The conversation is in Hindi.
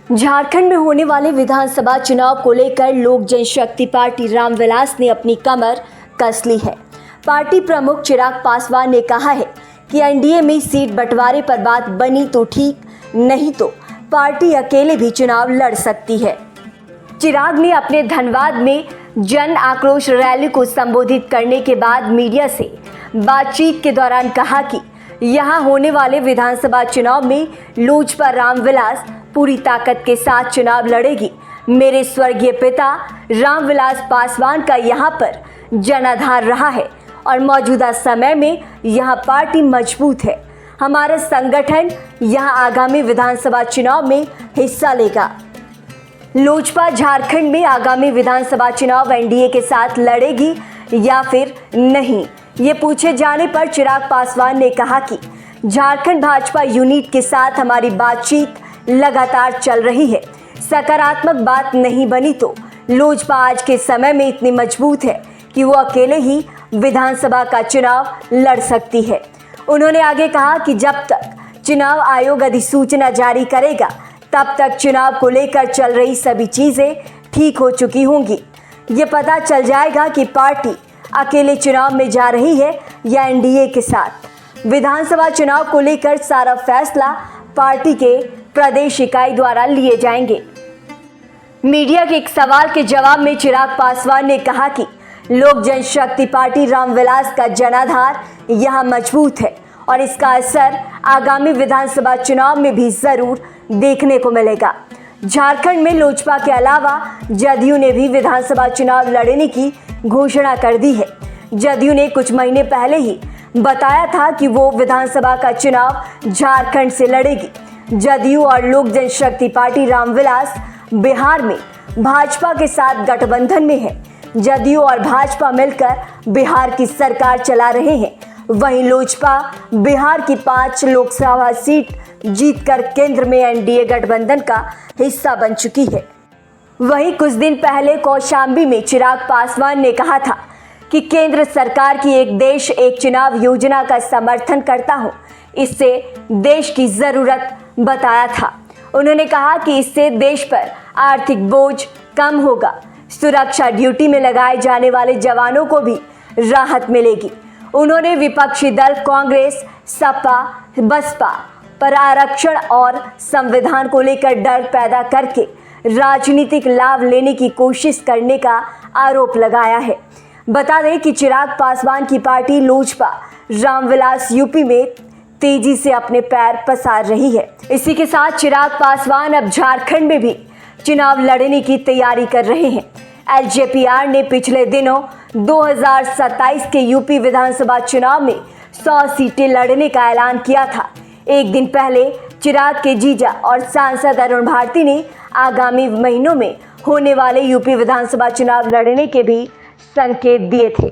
झारखंड में होने वाले विधानसभा चुनाव को लेकर लोक जनशक्ति पार्टी रामविलास ने अपनी कमर कस ली है। पार्टी प्रमुख चिराग पासवान ने कहा है कि एनडीए में सीट बंटवारे पर बात बनी तो ठीक, नहीं तो पार्टी अकेले भी चुनाव लड़ सकती है। चिराग ने अपने धनबाद में जन आक्रोश रैली को संबोधित करने के बाद मीडिया से बातचीत के दौरान कहा कि यहां होने वाले विधानसभा चुनाव में लोजपा रामविलास पूरी ताकत के साथ चुनाव लड़ेगी। मेरे स्वर्गीय पिता रामविलास पासवान का यहां पर जनाधार रहा है और मौजूदा समय में यहां पार्टी मजबूत है। हमारा संगठन यहां आगामी विधानसभा चुनाव में हिस्सा लेगा। लोजपा झारखंड में आगामी विधानसभा चुनाव एनडीए के साथ लड़ेगी या फिर नहीं, ये पूछे जाने पर चिराग पासवान ने कहा कि झारखंड भाजपा यूनिट के साथ हमारी बातचीत लगातार चल रही है। सकारात्मक बात नहीं बनी तो लोजपा आज के समय में इतनी मजबूत है कि वो अकेले ही विधानसभा का चुनाव लड़ सकती है। उन्होंने आगे कहा कि जब तक चुनाव आयोग अधिसूचना जारी करेगा तब तक चुनाव को लेकर चल रही सभी चीजें ठीक हो चुकी होंगी। ये पता चल जाएगा कि पार्टी अकेले चुनाव में जा रही है या एनडीए के साथ। विधानसभा चुनाव को लेकर सारा फैसला पार्टी के प्रदेश इकाई द्वारा लिए जाएंगे। मीडिया के एक सवाल के जवाब में चिराग पासवान ने कहा कि लोक जनशक्ति पार्टी रामविलास का जनाधार यहां मजबूत है और इसका असर आगामी विधानसभा चुनाव में भी जरूर देखने को मिलेगा। झारखंड में लोजपा के अलावा जदयू ने भी विधानसभा चुनाव लड़ने की घोषणा कर दी है। जदयू ने कुछ महीने पहले ही बताया था कि वो विधानसभा का चुनाव झारखंड से लड़ेगी। जदयू और लोक जनशक्ति पार्टी रामविलास बिहार में भाजपा के साथ गठबंधन में है। जदयू और भाजपा मिलकर बिहार की सरकार चला रहे हैं। वहीं लोजपा बिहार की 5 लोकसभा सीट जीतकर केंद्र में एनडीए गठबंधन का हिस्सा बन चुकी है। वहीं कुछ दिन पहले कौशाम्बी में चिराग पासवान ने कहा था कि केंद्र सरकार की एक देश एक चुनाव योजना का समर्थन करता हूं, इससे देश की जरूरत बताया था। उन्होंने कहा कि इससे देश पर आर्थिक बोझ कम होगा, सुरक्षा ड्यूटी में लगाए जाने वाले जवानों को भी राहत मिलेगी। उन्होंने विपक्षी दल कांग्रेस, सपा, बसपा पर आरक्षण और संविधान को लेकर डर पैदा करके राजनीतिक लाभ लेने की कोशिश करने का आरोप लगाया है। बता दें कि चिराग पासवान की पार्टी लोजपा रामविलास यूपी में तेजी से अपने पैर पसार रही है। इसी के साथ चिराग पासवान अब झारखंड में भी चुनाव लड़ने की तैयारी कर रहे हैं। एलजेपीआर ने पिछले दिनों 2027 के यूपी विधानसभा चुनाव में 100 सीटें लड़ने का ऐलान किया था। एक दिन पहले चिराग के जीजा और सांसद अरुण भारती ने आगामी महीनों में होने वाले यूपी विधानसभा चुनाव लड़ने के भी संकेत दिए थे।